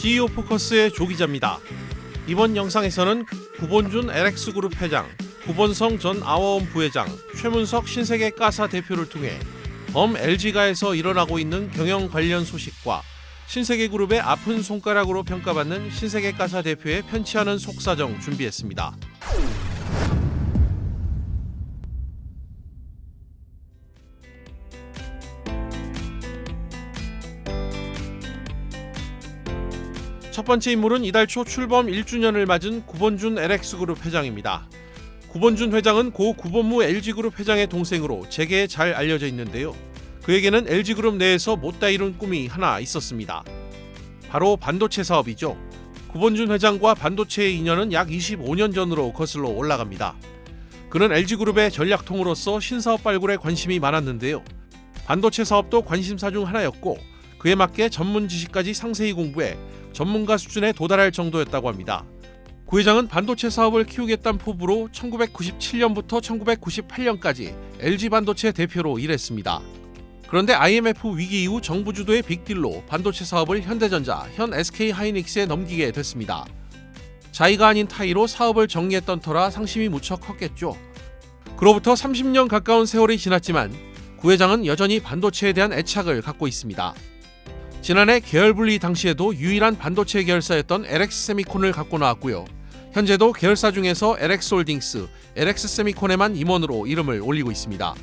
CEO 포커스의 조 기자입니다. 이번 영상에서는 구본준 LX그룹 회장, 구본성 전 아워엄 부회장, 최문석 신세계가사 대표를 통해 범 LG가에서 일어나고 있는 경영 관련 소식과 신세계그룹의 아픈 손가락으로 평가받는 신세계가사 대표의 편치 않은 속사정 준비했습니다. 첫 번째 인물은 이달 초 출범 1주년을 맞은 구본준 LX그룹 회장입니다. 구본준 회장은 고 구본무 LG그룹 회장의 동생으로 재계에 잘 알려져 있는데요. 그에게는 LG그룹 내에서 못다 이룬 꿈이 하나 있었습니다. 바로 반도체 사업이죠. 구본준 회장과 반도체의 인연은 약 25년 전으로 거슬러 올라갑니다. 그는 LG그룹의 전략통으로서 신사업 발굴에 관심이 많았는데요. 반도체 사업도 관심사 중 하나였고 그에 맞게 전문 지식까지 상세히 공부해 전문가 수준에 도달할 정도였다고 합니다. 구 회장은 반도체 사업을 키우겠다는 포부로 1997년부터 1998년까지 LG반도체 대표로 일했습니다. 그런데 IMF 위기 이후 정부 주도의 빅딜로 반도체 사업을 현대전자, 현 SK하이닉스에 넘기게 됐습니다. 자의가 아닌 타의로 사업을 정리했던 터라 상심이 무척 컸겠죠. 그로부터 30년 가까운 세월이 지났지만 구 회장은 여전히 반도체에 대한 애착을 갖고 있습니다. 지난해 계열 분리 당시에도 유일한 반도체 계열사였던 LX세미콘을 갖고 나왔고요. 현재도 계열사 중에서 LX홀딩스, LX세미콘에만 임원으로 이름을 올리고 있습니다.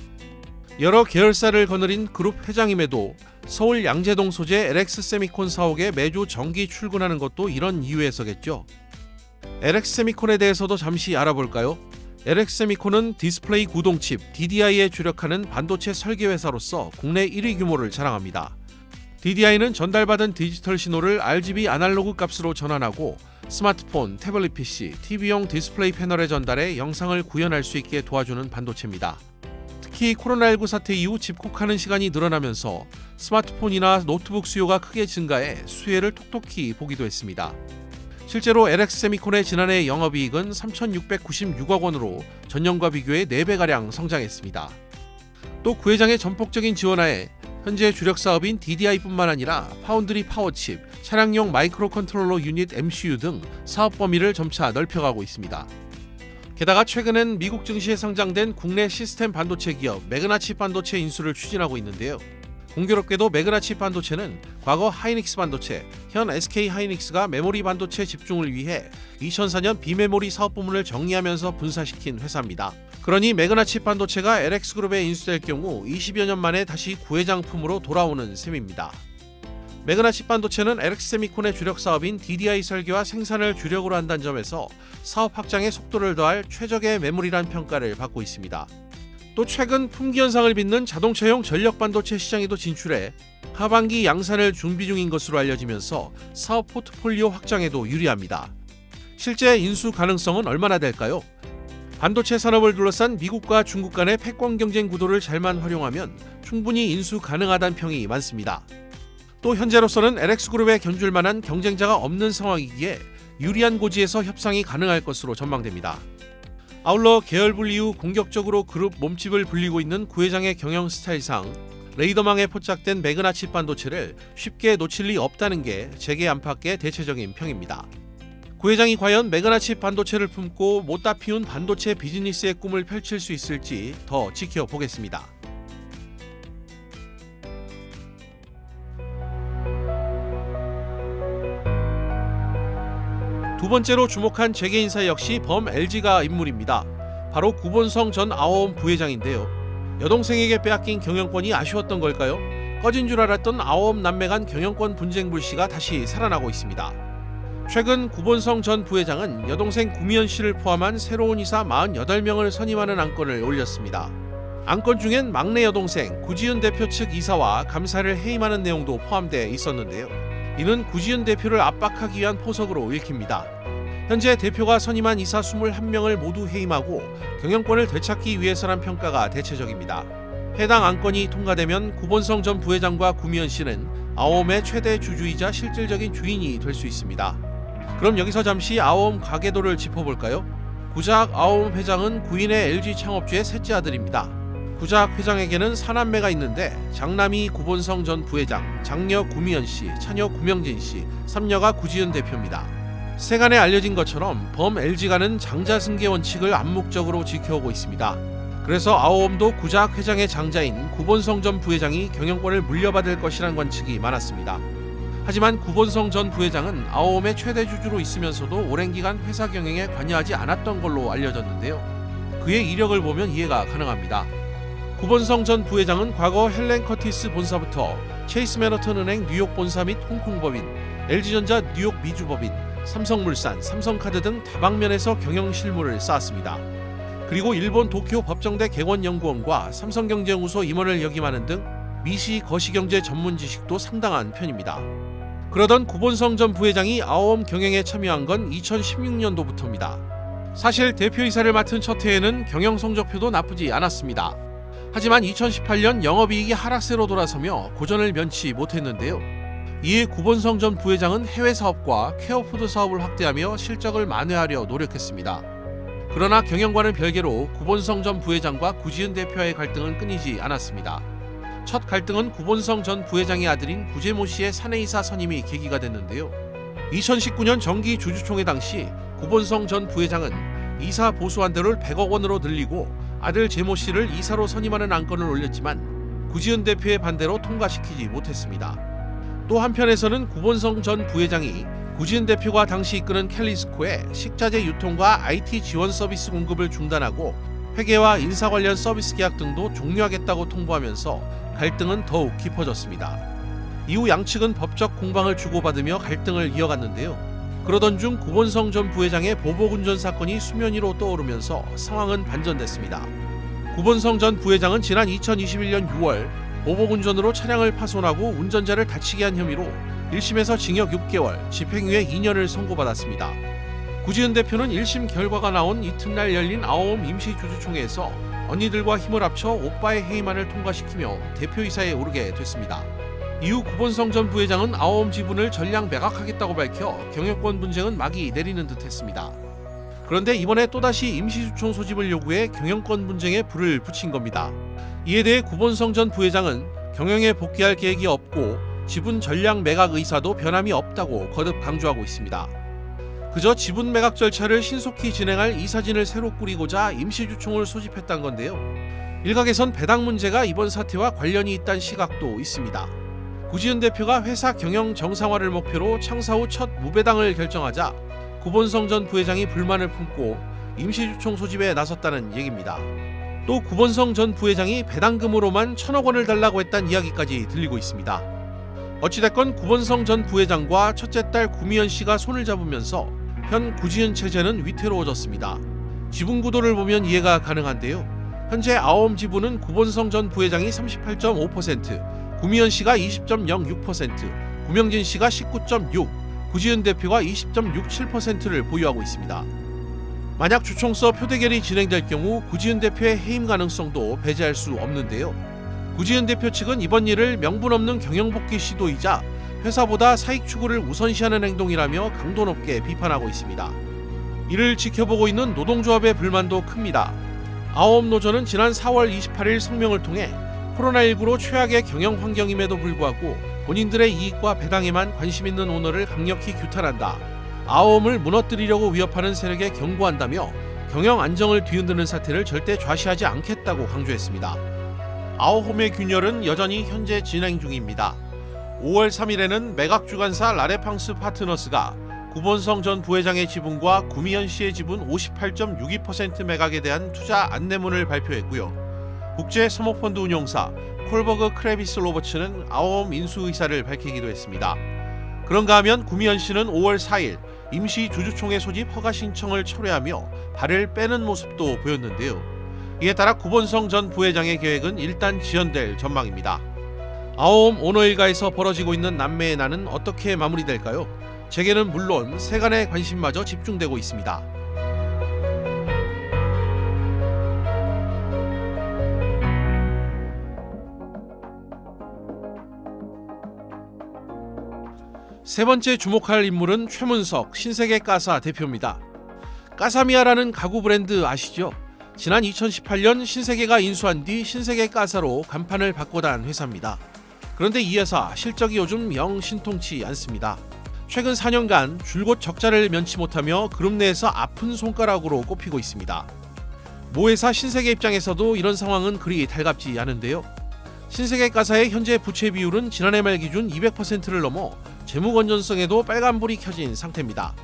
여러 계열사를 거느린 그룹 회장임에도 서울 양재동 소재 LX세미콘 사옥에 매주 정기 출근하는 것도 이런 이유에서겠죠. LX세미콘에 대해서도 잠시 알아볼까요? LX세미콘은 디스플레이 구동칩 DDI에 주력하는 반도체 설계 회사로서 국내 1위 규모를 자랑합니다. DDI는 전달받은 디지털 신호를 RGB 아날로그 값으로 전환하고 스마트폰, 태블릿 PC, TV용 디스플레이 패널에 전달해 영상을 구현할 수 있게 도와주는 반도체입니다. 특히 코로나19 사태 이후 집콕하는 시간이 늘어나면서 스마트폰이나 노트북 수요가 크게 증가해 수혜를 톡톡히 보기도 했습니다. 실제로 LX세미콘의 지난해 영업이익은 3,696억 원으로 전년과 비교해 4배가량 성장했습니다. 또 구 회장의 전폭적인 지원하에 현재 주력 사업인 DDI뿐만 아니라 파운드리 파워칩, 차량용 마이크로 컨트롤러 유닛 MCU 등 사업 범위를 점차 넓혀가고 있습니다. 게다가 최근엔 미국 증시에 상장된 국내 시스템 반도체 기업 매그나칩 반도체 인수를 추진하고 있는데요. 공교롭게도 매그나칩 반도체는 과거 하이닉스 반도체, 현 SK하이닉스가 메모리 반도체 집중을 위해 2004년 비메모리 사업 부문을 정리하면서 분사시킨 회사입니다. 그러니 매그나칩 반도체가 LX그룹에 인수될 경우 20여 년 만에 다시 구 회장 품으로 돌아오는 셈입니다. 매그나칩 반도체는 LX세미콘의 주력 사업인 DDI 설계와 생산을 주력으로 한다는 점에서 사업 확장에 속도를 더할 최적의 메모리란 평가를 받고 있습니다. 또 최근 품귀 현상을 빚는 자동차용 전력 반도체 시장에도 진출해 하반기 양산을 준비 중인 것으로 알려지면서 사업 포트폴리오 확장에도 유리합니다. 실제 인수 가능성은 얼마나 될까요? 반도체 산업을 둘러싼 미국과 중국 간의 패권 경쟁 구도를 잘만 활용하면 충분히 인수 가능하다는 평이 많습니다. 또 현재로서는 LX그룹에 견줄 만한 경쟁자가 없는 상황이기에 유리한 고지에서 협상이 가능할 것으로 전망됩니다. 아울러 계열 분리 후 공격적으로 그룹 몸집을 불리고 있는 구 회장의 경영 스타일상 레이더망에 포착된 매그나칩 반도체를 쉽게 놓칠 리 없다는 게 재계 안팎의 대체적인 평입니다. 구 회장이 과연 매그나칩 반도체를 품고 못다 피운 반도체 비즈니스의 꿈을 펼칠 수 있을지 더 지켜보겠습니다. 두 번째로 주목한 재계 인사 역시 범 LG가 인물입니다. 바로 구본성 전 아워엄 부회장인데요. 여동생에게 빼앗긴 경영권이 아쉬웠던 걸까요? 꺼진 줄 알았던 아워엄 남매 간 경영권 분쟁 불씨가 다시 살아나고 있습니다. 최근 구본성 전 부회장은 여동생 구미연 씨를 포함한 새로운 이사 48명을 선임하는 안건을 올렸습니다. 안건 중엔 막내 여동생 구지은 대표 측 이사와 감사를 해임하는 내용도 포함되어 있었는데요. 이는 구지은 대표를 압박하기 위한 포석으로 읽힙니다. 현재 대표가 선임한 이사 21명을 모두 해임하고 경영권을 되찾기 위해서란 평가가 대체적입니다. 해당 안건이 통과되면 구본성 전 부회장과 구미연 씨는 아워엄의 최대 주주이자 실질적인 주인이 될 수 있습니다. 그럼 여기서 잠시 아워엄 가계도를 짚어볼까요? 구작 아워엄 회장은 구인의 LG 창업주의 셋째 아들입니다. 구자학 회장에게는 사남매가 있는데 장남이 구본성 전 부회장, 장녀 구미연 씨, 차녀 구명진 씨, 삼녀가 구지은 대표입니다. 세간에 알려진 것처럼 범 LG가는 장자승계 원칙을 암묵적으로 지켜오고 있습니다. 그래서 아오엄도 구자학 회장의 장자인 구본성 전 부회장이 경영권을 물려받을 것이란 관측이 많았습니다. 하지만 구본성 전 부회장은 아오엄의 최대 주주로 있으면서도 오랜 기간 회사 경영에 관여하지 않았던 걸로 알려졌는데요. 그의 이력을 보면 이해가 가능합니다. 구본성 전 부회장은 과거 헬렌 커티스 본사부터 체이스 매너턴 은행 뉴욕 본사 및 홍콩 법인, LG전자 뉴욕 미주 법인, 삼성물산, 삼성카드 등 다방면에서 경영 실무를 쌓았습니다. 그리고 일본 도쿄 법정대 객원연구원과 삼성경제연구소 임원을 역임하는 등 미시 거시경제 전문 지식도 상당한 편입니다. 그러던 구본성 전 부회장이 아오엄 경영에 참여한 건 2016년도부터입니다. 사실 대표이사를 맡은 첫 해에는 경영 성적표도 나쁘지 않았습니다. 하지만 2018년 영업이익이 하락세로 돌아서며 고전을 면치 못했는데요. 이에 구본성 전 부회장은 해외 사업과 케어푸드 사업을 확대하며 실적을 만회하려 노력했습니다. 그러나 경영과는 별개로 구본성 전 부회장과 구지은 대표와의 갈등은 끊이지 않았습니다. 첫 갈등은 구본성 전 부회장의 아들인 구재모 씨의 사내이사 선임이 계기가 됐는데요. 2019년 정기 주주총회 당시 구본성 전 부회장은 이사 보수한대를 100억 원으로 늘리고 아들 재모 씨를 이사로 선임하는 안건을 올렸지만 구지은 대표의 반대로 통과시키지 못했습니다. 또 한편에서는 구본성 전 부회장이 구지은 대표가 당시 이끄는 캘리스코에 식자재 유통과 IT 지원 서비스 공급을 중단하고 회계와 인사 관련 서비스 계약 등도 종료하겠다고 통보하면서 갈등은 더욱 깊어졌습니다. 이후 양측은 법적 공방을 주고받으며 갈등을 이어갔는데요. 그러던 중 구본성 전 부회장의 보복운전 사건이 수면 위로 떠오르면서 상황은 반전됐습니다. 구본성 전 부회장은 지난 2021년 6월 보복운전으로 차량을 파손하고 운전자를 다치게 한 혐의로 1심에서 징역 6개월, 집행유예 2년을 선고받았습니다. 구지은 대표는 1심 결과가 나온 이튿날 열린 아오엄 임시주주총회에서 언니들과 힘을 합쳐 오빠의 해임안을 통과시키며 대표이사에 오르게 됐습니다. 이후 구본성 전 부회장은 아오엄 지분을 전량 매각하겠다고 밝혀 경영권 분쟁은 막이 내리는 듯했습니다. 그런데 이번에 또다시 임시주총 소집을 요구해 경영권 분쟁에 불을 붙인 겁니다. 이에 대해 구본성 전 부회장은 경영에 복귀할 계획이 없고 지분 전량 매각 의사도 변함이 없다고 거듭 강조하고 있습니다. 그저 지분 매각 절차를 신속히 진행할 이사진을 새로 꾸리고자 임시주총을 소집했다는 건데요. 일각에선 배당 문제가 이번 사태와 관련이 있다는 시각도 있습니다. 구지은 대표가 회사 경영 정상화를 목표로 창사 후 첫 무배당을 결정하자 구본성 전 부회장이 불만을 품고 임시주총 소집에 나섰다는 얘기입니다. 또 구본성 전 부회장이 배당금으로만 1,000억 원을 달라고 했다는 이야기까지 들리고 있습니다. 어찌됐건 구본성 전 부회장과 첫째 딸 구미연 씨가 손을 잡으면서 현 구지은 체제는 위태로워졌습니다. 지분 구도를 보면 이해가 가능한데요. 현재 아오엄 지분은 구본성 전 부회장이 38.5%, 구미연 씨가 20.06%, 구명진 씨가 19.6%, 구지은 대표가 20.67%를 보유하고 있습니다. 만약 주총서 표대결이 진행될 경우 구지은 대표의 해임 가능성도 배제할 수 없는데요. 구지은 대표 측은 이번 일을 명분 없는 경영복귀 시도이자 회사보다 사익 추구를 우선시하는 행동이라며 강도 높게 비판하고 있습니다. 이를 지켜보고 있는 노동조합의 불만도 큽니다. 아오엄 노조는 지난 4월 28일 성명을 통해 코로나19로 최악의 경영 환경임에도 불구하고 본인들의 이익과 배당에만 관심 있는 오너를 강력히 규탄한다. 아오엄을 무너뜨리려고 위협하는 세력에 경고한다며 경영 안정을 뒤흔드는 사태를 절대 좌시하지 않겠다고 강조했습니다. 아오엄의 균열은 여전히 현재 진행 중입니다. 5월 3일에는 매각 주관사 라레팡스 파트너스가 구본성 전 부회장의 지분과 구미연 씨의 지분 58.62% 매각에 대한 투자 안내문을 발표했고요. 국제 사모펀드 운용사 콜버그 크레비스 로버츠는 아오엄 인수 의사를 밝히기도 했습니다. 그런가 하면 구미연 씨는 5월 4일 임시 주주총회 소집 허가 신청을 철회하며 발을 빼는 모습도 보였는데요. 이에 따라 구본성 전 부회장의 계획은 일단 지연될 전망입니다. 아오엄 오너 일가에서 벌어지고 있는 난매의 난은 어떻게 마무리될까요? 제게는 물론 세간의 관심마저 집중되고 있습니다. 세 번째 주목할 인물은 최문석 신세계 까사 대표입니다. 까사미아라는 가구 브랜드 아시죠? 지난 2018년 신세계가 인수한 뒤 신세계가사로 간판을 바꿔단 회사입니다. 그런데 이 회사 실적이 요즘 영 신통치 않습니다. 최근 4년간 줄곧 적자를 면치 못하며 그룹 내에서 아픈 손가락으로 꼽히고 있습니다. 모 회사 신세계 입장에서도 이런 상황은 그리 달갑지 않은데요. 신세계가사의 현재 부채 비율은 지난해 말 기준 200%를 넘어 재무 건전성에도 빨간불이 켜진 상태입니다.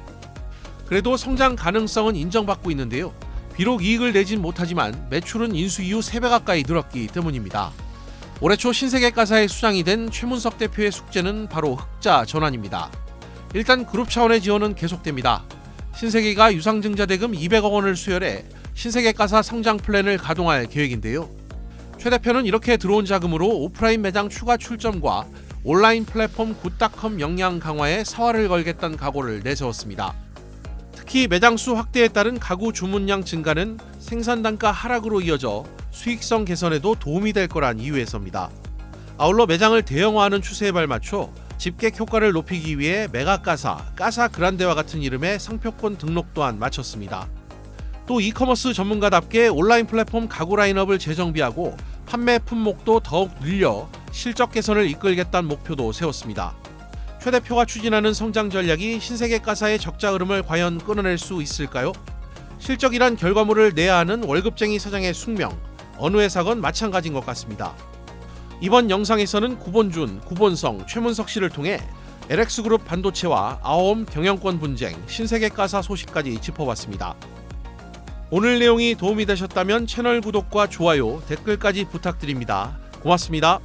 그래도 성장 가능성은 인정받고 있는데요. 비록 이익을 내진 못하지만 매출은 인수 이후 3배 가까이 늘었기 때문입니다. 올해 초 신세계가사의 수장이 된 최문석 대표의 숙제는 바로 흑자 전환입니다. 일단 그룹 차원의 지원은 계속됩니다. 신세계가 유상증자 대금 200억 원을 수혈해 신세계가사 성장 플랜을 가동할 계획인데요. 최 대표는 이렇게 들어온 자금으로 오프라인 매장 추가 출점과 온라인 플랫폼 굿닷컴 역량 강화에 사활을 걸겠다는 각오를 내세웠습니다. 특히 매장 수 확대에 따른 가구 주문량 증가는 생산 단가 하락으로 이어져 수익성 개선에도 도움이 될 거란 이유에서입니다. 아울러 매장을 대형화하는 추세에 발맞춰 집객 효과를 높이기 위해 메가가사, 가사 그란데와 같은 이름의 상표권 등록 또한 마쳤습니다. 또 이커머스 전문가답게 온라인 플랫폼 가구 라인업을 재정비하고 판매 품목도 더욱 늘려 실적 개선을 이끌겠다는 목표도 세웠습니다. 최 대표가 추진하는 성장 전략이 신세계가사의 적자 흐름을 과연 끊어낼 수 있을까요? 실적이란 결과물을 내야 하는 월급쟁이 사장의 숙명, 어느 회사건 마찬가지인 것 같습니다. 이번 영상에서는 구본준, 구본성, 최문석 씨를 통해 LX그룹 반도체와 아오엄 경영권 분쟁, 신세계가사 소식까지 짚어봤습니다. 오늘 내용이 도움이 되셨다면 채널 구독과 좋아요, 댓글까지 부탁드립니다. 고맙습니다.